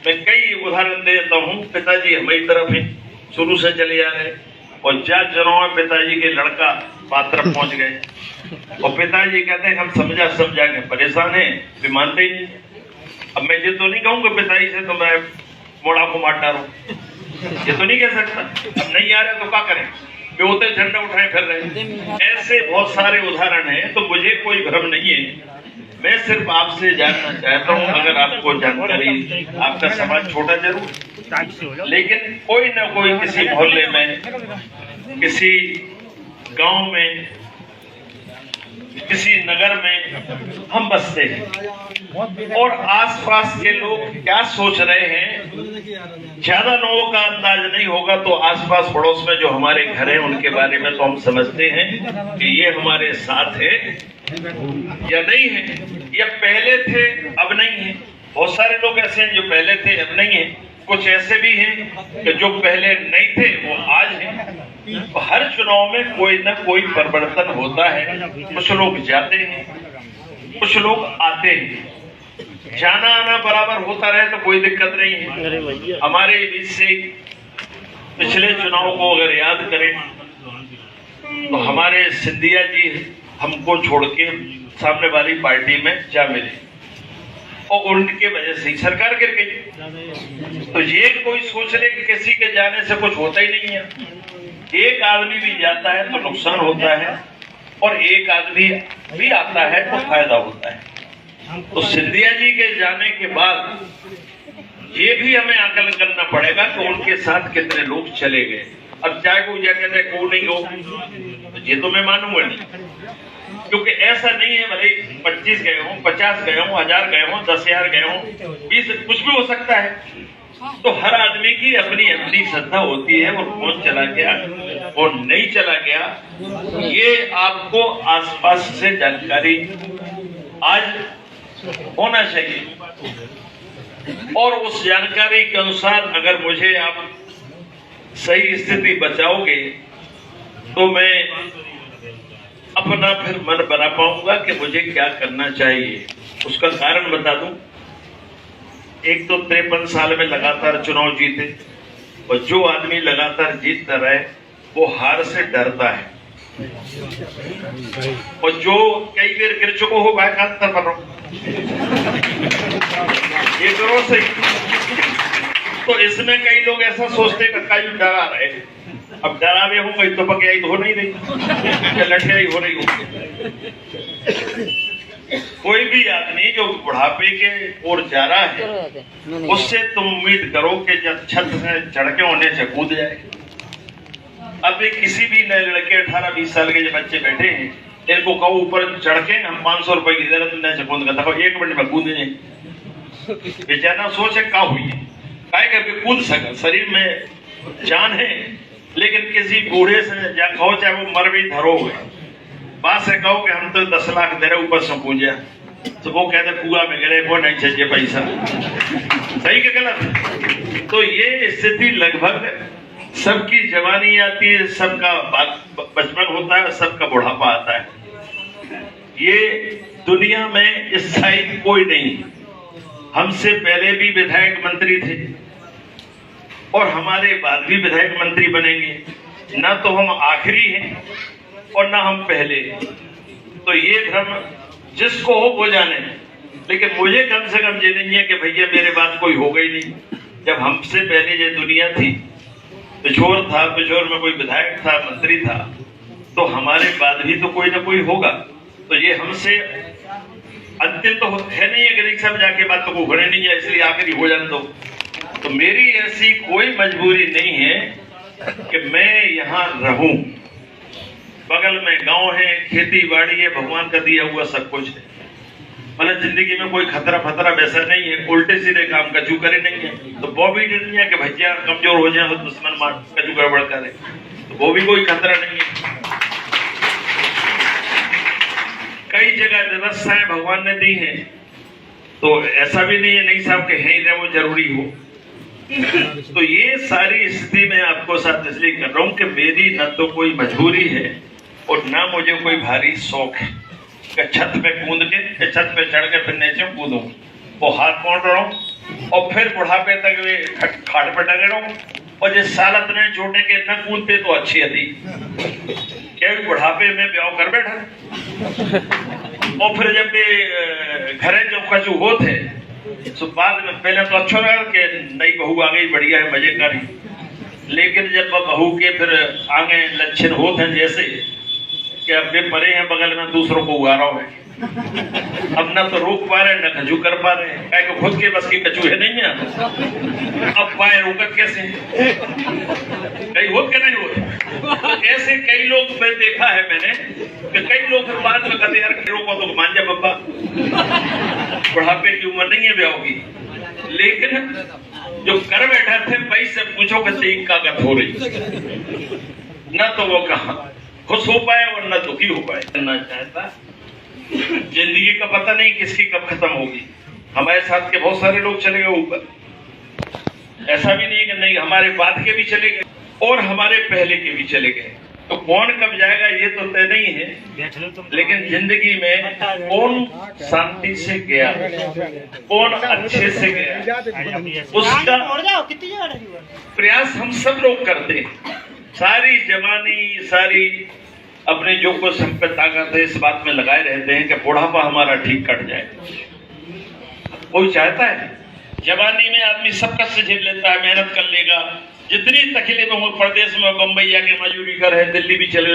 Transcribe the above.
मैं कई उदाहरण देता हूँ। पिताजी हमारी तरफ ही शुरू से चले आ रहे और जा चुनाव में पिताजी के लड़का बात तरफ पहुंच गए और पिताजी कहते हैं हम समझा के परेशान हैं, वे मानते ही नहीं। अब मैं ये तो नहीं कहूँगा पिताजी से तो मैं मोड़ा को मार डालूं, ये तो नहीं कह सकता। अब नहीं आ रहे तो क्या करें, वे होते झंडा उठाए फिर रहे। ऐसे बहुत सारे उदाहरण हैं, तो मुझे कोई भ्रम नहीं है। मैं सिर्फ आपसे जानना चाहता हूँ, अगर आपको जानकारी, आपका समाज छोटा जरूर, लेकिन कोई ना कोई किसी मोहल्ले में, किसी गांव में, किसी नगर में हम बसते हैं और आसपास के लोग क्या सोच रहे हैं ज्यादा लोगों का अंदाज नहीं होगा, तो आसपास पड़ोस में जो हमारे घर हैं उनके बारे में तो हम समझते हैं कि ये हमारे साथ है या नहीं है, या पहले थे अब नहीं है। बहुत सारे लोग ऐसे हैं जो पहले थे अब नहीं है, कुछ ऐसे भी हैं कि जो पहले नहीं थे वो आज हैं। तो हर चुनाव में कोई ना कोई परिवर्तन होता है, कुछ लोग जाते हैं, कुछ लोग आते हैं। जाना आना बराबर होता रहे तो कोई दिक्कत नहीं है। हमारे बीच से पिछले चुनाव को अगर याद करें तो हमारे सिंधिया जी हमको छोड़ के सामने वाली पार्टी में जा मिले और उनके वजह से सरकार गिर गई। तो ये कोई सोच ले कि किसी के जाने से कुछ होता ही नहीं है। एक आदमी भी जाता है तो नुकसान होता है और एक आदमी भी आता है तो फायदा होता है। तो सिंधिया जी के जाने के बाद ये भी हमें आकलन करना पड़ेगा कि उनके साथ कितने लोग चले गए। अब चाहे कोई क्या कहते हैं को नहीं हो, तो ये तो मैं मानूंगा नहीं, क्योंकि ऐसा नहीं है भले 25 गए हों, 50 गए हों, 1000 गए हों, 10,000 गए हों, 20, कुछ भी हो सकता है। तो हर आदमी की अपनी अपनी श्रद्धा होती है और कौन चला गया और नहीं चला गया ये आपको आसपास से जानकारी आज होना चाहिए। और उस जानकारी के अनुसार अगर मुझे आप सही स्थिति बचाओगे तो मैं अपना फिर मन बना पाऊंगा कि मुझे क्या करना चाहिए। उसका कारण बता दूं, एक तो 53 साल में लगातार चुनाव जीते और जो आदमी लगातार जीतता रहे वो हार से डरता है, और जो कई बार गिर चुको हो भाई खातर पर ये करो सही। तो इसमें कई लोग ऐसा सोचते हैं कि कई डरा रहे, अब डरावे हो कहीं तो पके हो नहीं रही, लठियाई हो रही हो। कोई भी आदमी जो बुढ़ापे के ओर जा रहा है उससे तुम उम्मीद करो कि जब छत से चढ़ के होने से कूद जाए। अब एक किसी भी नए लड़के 18-20 साल के जो बच्चे बैठे हैं, इनको कहो ऊपर चढ़ के हम 500 रुपए की दे रहे तुमने से कूद करता 1 मिनट में कूद जाए। बेचारा सोचे क्या हुई है, काय करके कूद सका, शरीर में जान है। लेकिन किसी बूढ़े से या कहो चाहे वो मर भी धरो हुए, बात से कहो कि हम तो 10 लाख दे रहे ऊपर से पूजा, तो वो कहते कुआ में गिरे वो नहीं चाहिए पैसा। सही के गलत? तो ये स्थिति लगभग सबकी जवानी आती है, सबका बचपन होता है, सबका बुढ़ापा आता है। ये दुनिया में स्थायी कोई नहीं। हमसे पहले भी विधायक मंत्री थे और हमारे बाद भी विधायक मंत्री बनेंगे, ना तो हम आखिरी हैं और ना हम पहले। तो ये भ्रम जिसको हो वो जाने, लेकिन मुझे कम से कम ये नहीं है कि भैया मेरे बाद कोई होगा ही नहीं। जब हमसे पहले ये दुनिया थी, पिछोर था, पिछोर में कोई विधायक था, मंत्री था, तो हमारे बाद भी तो कोई ना कोई होगा। तो ये हमसे अंतिम तो है नहीं है कि रिक्शा में जाके बात तो को घड़े नहीं है इसलिए आखिरी हो जाने दो। तो मेरी ऐसी कोई मजबूरी नहीं है कि मैं यहाँ रहूं। बगल में गांव है, खेती बाड़ी है, भगवान का दिया हुआ सब कुछ है। मतलब जिंदगी में कोई खतरा फतरा वैसा नहीं है, उल्टे सीधे काम कचू करे नहीं है। तो वो भी नहीं है कि भैया कमजोर हो जाए तो दुश्मन मार कचू गड़बड़ करे, तो वो भी कोई खतरा नहीं है। कई जगह व्यवस्थाएं भगवान ने दी है, तो ऐसा भी नहीं है नहीं साहब के है ही रहे वो जरूरी हो। तो ये सारी स्थिति मैं आपको साथ इसलिए कर रहा हूँ कि मेरी न तो कोई मजबूरी है और ना मुझे कोई भारी शौक है कि छत पे कूद के छत पे चढ़ के फिर नीचे कूदूं। वो हाथ मोड़ रहा हूँ और फिर बुढ़ापे तक वे खाट पर डरे रहो और जिस सालत ने छोटे के न कूदते तो अच्छी थी क्या बुढ़ापे में ब्याह कर बैठा और फिर जब भी घरे जो कचू होते तो बाद में पहले तो अच्छा लगा कि नई बहू आ गई बढ़िया है मजे करी, लेकिन जब बहू के फिर आगे लक्षण होते हैं जैसे कि अपने परे हैं बगल में दूसरों को उगा रहा है, अब न तो रोक पा रहे न कचू कर पा रहे हैं, क्या खुद के बस की कचू है नहीं है, अब पाए रोकत कैसे कहीं होत के नहीं होते। तो ऐसे कई लोग मैं देखा है मैंने कि कई लोग फिर बाद में कहते यार रोको तो मान जा बब्बा बुढ़ापे की उम्र नहीं है ब्याह की, लेकिन जो कर बैठा थे पैसे पूछो कि कागत हो रही न तो वो कहा खुश हो पाए और न दुखी हो पाए। करना चाहता जिंदगी का पता नहीं किसकी कब खत्म होगी। हमारे साथ के बहुत सारे लोग चले गए ऊपर, ऐसा भी नहीं कि नहीं हमारे बाद के भी चले गए और हमारे पहले के भी चले गए, तो कौन कब जाएगा ये तो तय नहीं है, लेकिन जिंदगी में कौन शांति से गया कौन अच्छे से गया उसका प्रयास हम सब लोग करते हैं। सारी जवानी सारी अपने जो कुछ हम पे ताकत है इस बात में लगाए रहते हैं कि बुढ़ापा हमारा ठीक कट जाए। कोई चाहता है जवानी में आदमी सब कष्ट से झेल लेता है, मेहनत कर लेगा, जितनी तकलीफ हो प्रदेश में बम्बई आके मजदूरी कर है, दिल्ली भी चले